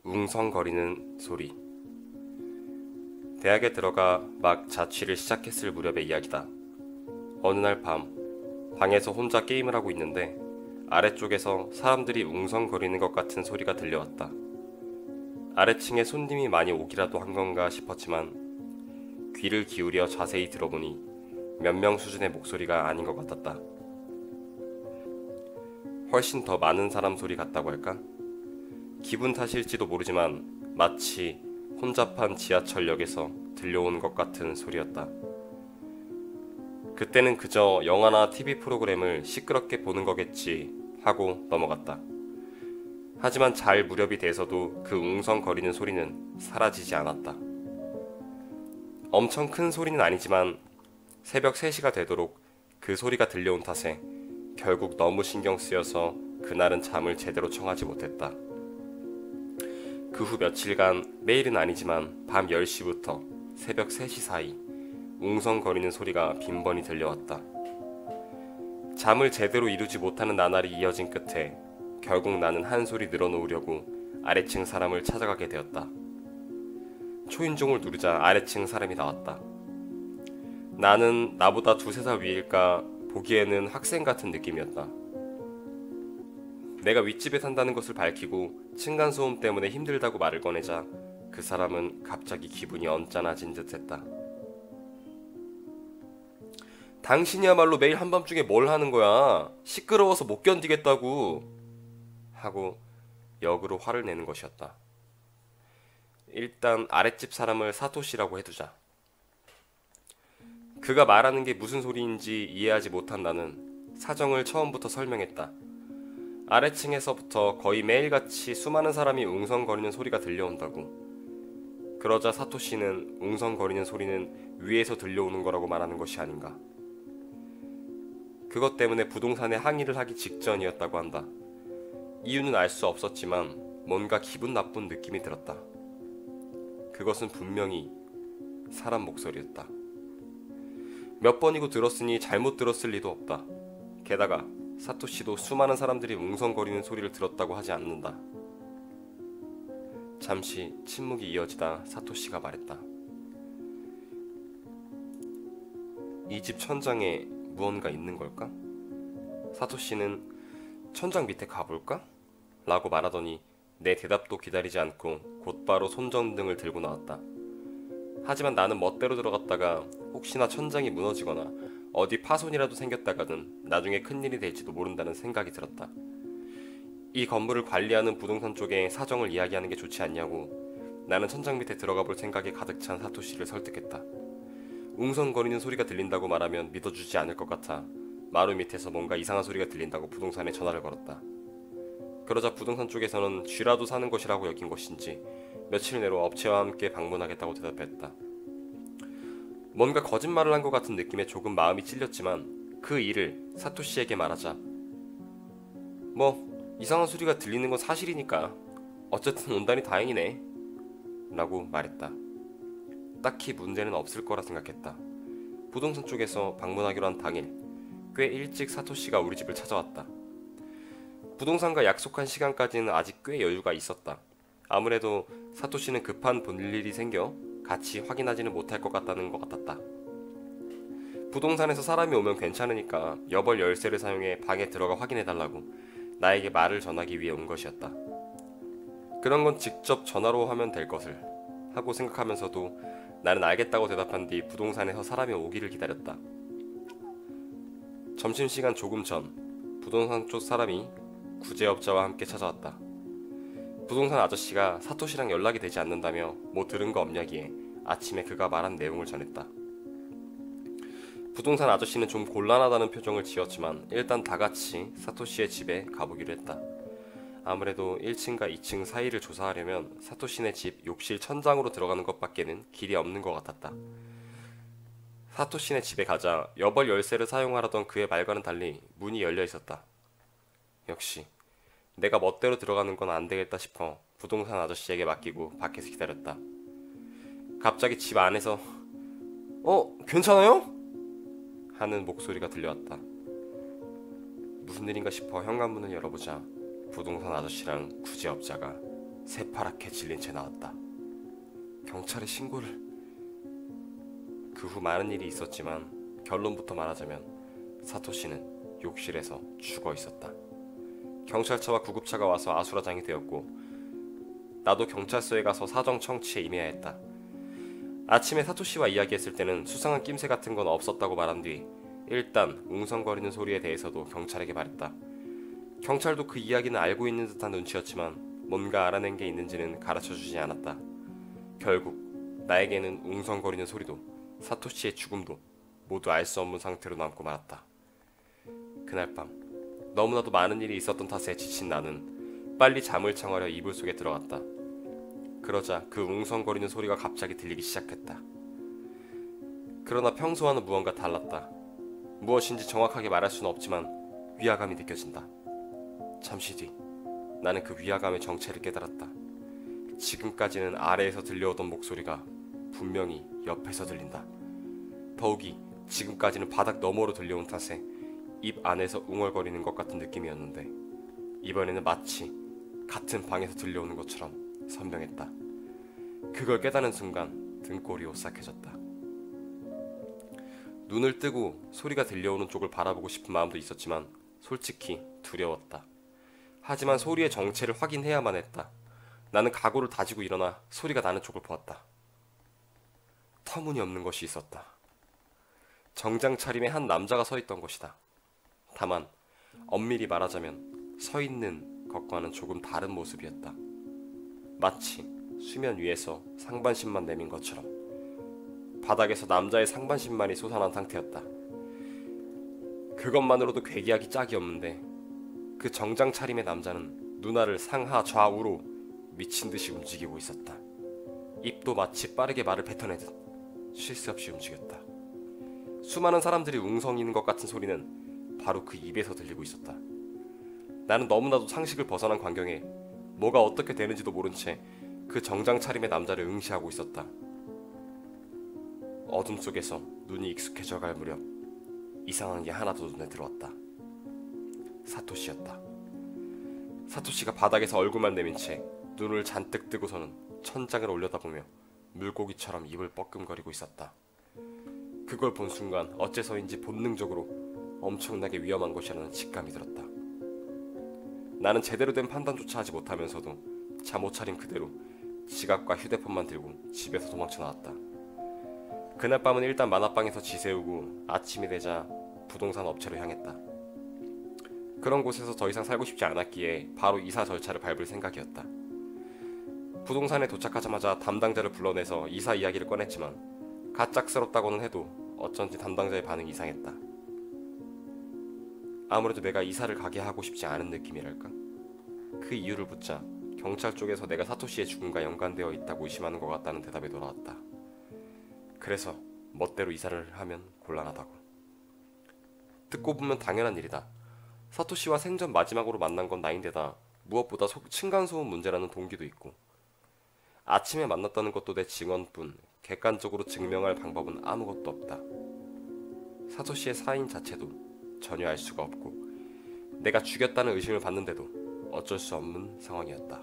웅성거리는 소리. 대학에 들어가 막 자취를 시작했을 무렵의 이야기다. 어느 날 밤, 방에서 혼자 게임을 하고 있는데 아래쪽에서 사람들이 웅성거리는 것 같은 소리가 들려왔다. 아래층에 손님이 많이 오기라도 한 건가 싶었지만 귀를 기울여 자세히 들어보니 몇 명 수준의 목소리가 아닌 것 같았다. 훨씬 더 많은 사람 소리 같다고 할까? 기분 탓일지도 모르지만 마치 혼잡한 지하철역에서 들려오는 것 같은 소리였다. 그때는 그저 영화나 TV 프로그램을 시끄럽게 보는 거겠지 하고 넘어갔다. 하지만 잘 무렵이 돼서도 그 웅성거리는 소리는 사라지지 않았다. 엄청 큰 소리는 아니지만 새벽 3시가 되도록 그 소리가 들려온 탓에 결국 너무 신경 쓰여서 그날은 잠을 제대로 청하지 못했다. 그 후 며칠간 매일은 아니지만 밤 10시부터 새벽 3시 사이 웅성거리는 소리가 빈번히 들려왔다. 잠을 제대로 이루지 못하는 나날이 이어진 끝에 결국 나는 한 소리 늘어놓으려고 아래층 사람을 찾아가게 되었다. 초인종을 누르자 아래층 사람이 나왔다. 나는 나보다 2~3살 위일까 보기에는 학생 같은 느낌이었다. 내가 윗집에 산다는 것을 밝히고 층간소음 때문에 힘들다고 말을 꺼내자 그 사람은 갑자기 기분이 언짢아진 듯 했다. 당신이야말로 매일 한밤중에 뭘 하는 거야? 시끄러워서 못 견디겠다고 하고 역으로 화를 내는 것이었다. 일단 아랫집 사람을 사토시라고 해두자. 그가 말하는 게 무슨 소리인지 이해하지 못한 나는 사정을 처음부터 설명했다. 아래층에서부터 거의 매일같이 수많은 사람이 웅성거리는 소리가 들려온다고. 그러자 사토시는 웅성거리는 소리는 위에서 들려오는 거라고 말하는 것이 아닌가. 그것 때문에 부동산에 항의를 하기 직전이었다고 한다. 이유는 알 수 없었지만 뭔가 기분 나쁜 느낌이 들었다. 그것은 분명히 사람 목소리였다. 몇 번이고 들었으니 잘못 들었을 리도 없다. 게다가 사토시도 수많은 사람들이 웅성거리는 소리를 들었다고 하지 않는다. 잠시 침묵이 이어지다 사토시가 말했다. 이 집 천장에 무언가 있는 걸까? 사토시는 천장 밑에 가볼까? 라고 말하더니 내 대답도 기다리지 않고 곧바로 손전등을 들고 나왔다. 하지만 나는 멋대로 들어갔다가 혹시나 천장이 무너지거나 어디 파손이라도 생겼다가는 나중에 큰일이 될지도 모른다는 생각이 들었다. 이 건물을 관리하는 부동산 쪽에 사정을 이야기하는 게 좋지 않냐고 나는 천장 밑에 들어가 볼 생각에 가득 찬 사토시를 설득했다. 웅성거리는 소리가 들린다고 말하면 믿어주지 않을 것 같아 마루 밑에서 뭔가 이상한 소리가 들린다고 부동산에 전화를 걸었다. 그러자 부동산 쪽에서는 쥐라도 사는 것이라고 여긴 것인지 며칠 내로 업체와 함께 방문하겠다고 대답했다. 뭔가 거짓말을 한 것 같은 느낌에 조금 마음이 찔렸지만 그 일을 사토시에게 말하자 뭐 이상한 소리가 들리는 건 사실이니까 어쨌든 온다니 다행이네 라고 말했다. 딱히 문제는 없을 거라 생각했다. 부동산 쪽에서 방문하기로 한 당일 꽤 일찍 사토시가 우리 집을 찾아왔다. 부동산과 약속한 시간까지는 아직 꽤 여유가 있었다. 아무래도 사토시는 급한 볼일이 생겨 같이 확인하지는 못할 것 같다는 것 같았다. 부동산에서 사람이 오면 괜찮으니까 여벌 열쇠를 사용해 방에 들어가 확인해달라고 나에게 말을 전하기 위해 온 것이었다. 그런 건 직접 전화로 하면 될 것을 하고 생각하면서도 나는 알겠다고 대답한 뒤 부동산에서 사람이 오기를 기다렸다. 점심시간 조금 전 부동산 쪽 사람이 구제업자와 함께 찾아왔다. 부동산 아저씨가 사토시랑 연락이 되지 않는다며 뭐 들은 거 없냐기에 아침에 그가 말한 내용을 전했다. 부동산 아저씨는 좀 곤란하다는 표정을 지었지만 일단 다같이 사토시의 집에 가보기로 했다. 아무래도 1층과 2층 사이를 조사하려면 사토시네 집 욕실 천장으로 들어가는 것밖에는 길이 없는 것 같았다. 사토시네 집에 가자 여벌 열쇠를 사용하려던 그의 말과는 달리 문이 열려 있었다. 역시 내가 멋대로 들어가는 건 안 되겠다 싶어 부동산 아저씨에게 맡기고 밖에서 기다렸다. 갑자기 집 안에서 괜찮아요? 하는 목소리가 들려왔다. 무슨 일인가 싶어 현관문을 열어보자 부동산 아저씨랑 구제업자가 새파랗게 질린 채 나왔다. 경찰에 신고를... 그 후 많은 일이 있었지만 결론부터 말하자면 사토시는 욕실에서 죽어 있었다. 경찰차와 구급차가 와서 아수라장이 되었고 나도 경찰서에 가서 사정 청취에 임해야 했다. 아침에 사토시와 이야기했을 때는 수상한 낌새 같은 건 없었다고 말한 뒤 일단 웅성거리는 소리에 대해서도 경찰에게 말했다. 경찰도 그 이야기는 알고 있는 듯한 눈치였지만 뭔가 알아낸 게 있는지는 가르쳐주지 않았다. 결국 나에게는 웅성거리는 소리도 사토시의 죽음도 모두 알 수 없는 상태로 남고 말았다. 그날 밤 너무나도 많은 일이 있었던 탓에 지친 나는 빨리 잠을 청하려 이불 속에 들어갔다. 그러자 그 웅성거리는 소리가 갑자기 들리기 시작했다. 그러나 평소와는 무언가 달랐다. 무엇인지 정확하게 말할 수는 없지만 위화감이 느껴진다. 잠시 뒤 나는 그 위화감의 정체를 깨달았다. 지금까지는 아래에서 들려오던 목소리가 분명히 옆에서 들린다. 더욱이 지금까지는 바닥 너머로 들려온 탓에 입 안에서 웅얼거리는 것 같은 느낌이었는데 이번에는 마치 같은 방에서 들려오는 것처럼 선명했다. 그걸 깨닫는 순간 등골이 오싹해졌다. 눈을 뜨고 소리가 들려오는 쪽을 바라보고 싶은 마음도 있었지만 솔직히 두려웠다. 하지만 소리의 정체를 확인해야만 했다. 나는 각오를 다지고 일어나 소리가 나는 쪽을 보았다. 터무니없는 것이 있었다. 정장 차림의 한 남자가 서 있던 것이다. 다만 엄밀히 말하자면 서 있는 것과는 조금 다른 모습이었다. 마치 수면 위에서 상반신만 내민 것처럼 바닥에서 남자의 상반신만이 솟아난 상태였다. 그것만으로도 괴기하기 짝이 없는데 그 정장 차림의 남자는 눈알을 상하 좌우로 미친듯이 움직이고 있었다. 입도 마치 빠르게 말을 뱉어내듯 쉴 새 없이 움직였다. 수많은 사람들이 웅성이는 것 같은 소리는 바로 그 입에서 들리고 있었다. 나는 너무나도 상식을 벗어난 광경에 뭐가 어떻게 되는지도 모른 채 그 정장 차림의 남자를 응시하고 있었다. 어둠 속에서 눈이 익숙해져 갈 무렵 이상한 게 하나 더 눈에 들어왔다. 사토시였다. 사토시가 바닥에서 얼굴만 내민 채 눈을 잔뜩 뜨고서는 천장을 올려다보며 물고기처럼 입을 뻐끔거리고 있었다. 그걸 본 순간 어째서인지 본능적으로 엄청나게 위험한 것이라는 직감이 들었다. 나는 제대로 된 판단조차 하지 못하면서도 잠옷 차림 그대로 지갑과 휴대폰만 들고 집에서 도망쳐 나왔다. 그날 밤은 일단 만화방에서 지새우고 아침이 되자 부동산 업체로 향했다. 그런 곳에서 더 이상 살고 싶지 않았기에 바로 이사 절차를 밟을 생각이었다. 부동산에 도착하자마자 담당자를 불러내서 이사 이야기를 꺼냈지만 가짝스럽다고는 해도 어쩐지 담당자의 반응이 이상했다. 아무래도 내가 이사를 가게 하고 싶지 않은 느낌이랄까? 그 이유를 묻자 경찰 쪽에서 내가 사토시의 죽음과 연관되어 있다고 의심하는 것 같다는 대답이 돌아왔다. 그래서 멋대로 이사를 하면 곤란하다고. 듣고 보면 당연한 일이다. 사토시와 생전 마지막으로 만난 건 나인데다 무엇보다 층간소음 문제라는 동기도 있고 아침에 만났다는 것도 내 증언뿐 객관적으로 증명할 방법은 아무것도 없다. 사토시의 사인 자체도 전혀 알 수가 없고 내가 죽였다는 의심을 받는데도 어쩔 수 없는 상황이었다.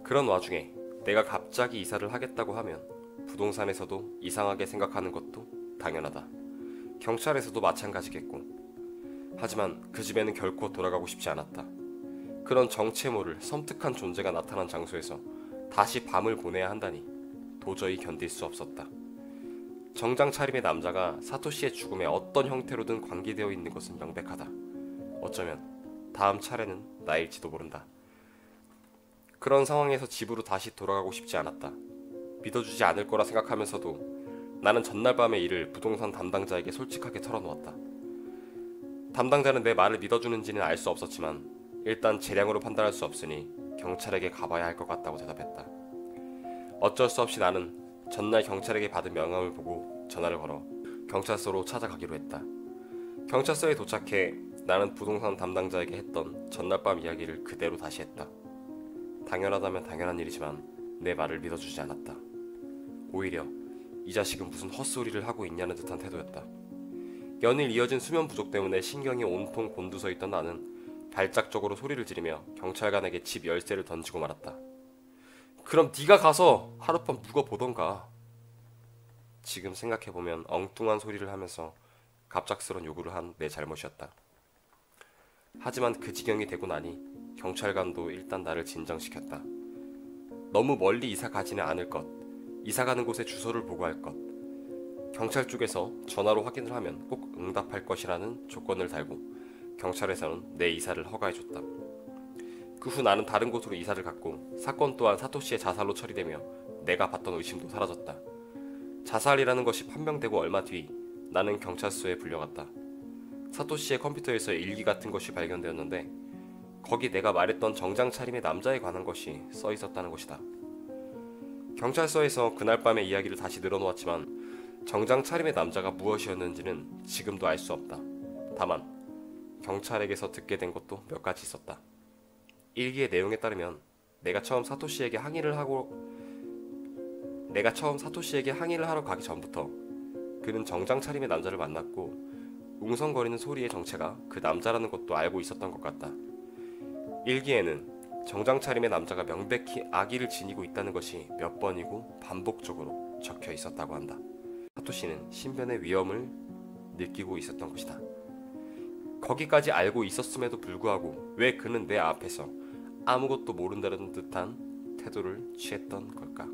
그런 와중에 내가 갑자기 이사를 하겠다고 하면 부동산에서도 이상하게 생각하는 것도 당연하다. 경찰에서도 마찬가지겠고. 하지만 그 집에는 결코 돌아가고 싶지 않았다. 그런 정체 모를 섬뜩한 존재가 나타난 장소에서 다시 밤을 보내야 한다니 도저히 견딜 수 없었다. 정장 차림의 남자가 사토시의 죽음에 어떤 형태로든 관계되어 있는 것은 명백하다. 어쩌면 다음 차례는 나일지도 모른다. 그런 상황에서 집으로 다시 돌아가고 싶지 않았다. 믿어주지 않을 거라 생각하면서도 나는 전날 밤의 일을 부동산 담당자에게 솔직하게 털어놓았다. 담당자는 내 말을 믿어주는지는 알 수 없었지만 일단 재량으로 판단할 수 없으니 경찰에게 가봐야 할 것 같다고 대답했다. 어쩔 수 없이 나는 전날 경찰에게 받은 명함을 보고 전화를 걸어 경찰서로 찾아가기로 했다. 경찰서에 도착해 나는 부동산 담당자에게 했던 전날 밤 이야기를 그대로 다시 했다. 당연하다면 당연한 일이지만 내 말을 믿어주지 않았다. 오히려 이 자식은 무슨 헛소리를 하고 있냐는 듯한 태도였다. 연일 이어진 수면 부족 때문에 신경이 온통 곤두서 있던 나는 발작적으로 소리를 지르며 경찰관에게 집 열쇠를 던지고 말았다. 그럼 네가 가서 하룻밤 묵어보던가. 지금 생각해보면 엉뚱한 소리를 하면서 갑작스런 요구를 한 내 잘못이었다. 하지만 그 지경이 되고 나니 경찰관도 일단 나를 진정시켰다. 너무 멀리 이사 가지는 않을 것, 이사 가는 곳의 주소를 보고할 것, 경찰 쪽에서 전화로 확인을 하면 꼭 응답할 것이라는 조건을 달고 경찰에서는 내 이사를 허가해줬다. 그 후 나는 다른 곳으로 이사를 갔고 사건 또한 사토시의 자살로 처리되며 내가 받던 의심도 사라졌다. 자살이라는 것이 판명되고 얼마 뒤 나는 경찰서에 불려갔다. 사토시의 컴퓨터에서 일기 같은 것이 발견되었는데 거기 내가 말했던 정장 차림의 남자에 관한 것이 써 있었다는 것이다. 경찰서에서 그날 밤의 이야기를 다시 늘어놓았지만 정장 차림의 남자가 무엇이었는지는 지금도 알 수 없다. 다만 경찰에게서 듣게 된 것도 몇 가지 있었다. 일기의 내용에 따르면 내가 처음 사토시에게 항의를 하러 가기 전부터 그는 정장 차림의 남자를 만났고 웅성거리는 소리의 정체가 그 남자라는 것도 알고 있었던 것 같다. 일기에는 정장 차림의 남자가 명백히 악의를 지니고 있다는 것이 몇 번이고 반복적으로 적혀 있었다고 한다. 사토시는 신변의 위험을 느끼고 있었던 것이다. 거기까지 알고 있었음에도 불구하고 왜 그는 내 앞에서 아무것도 모른다는 듯한 태도를 취했던 걸까?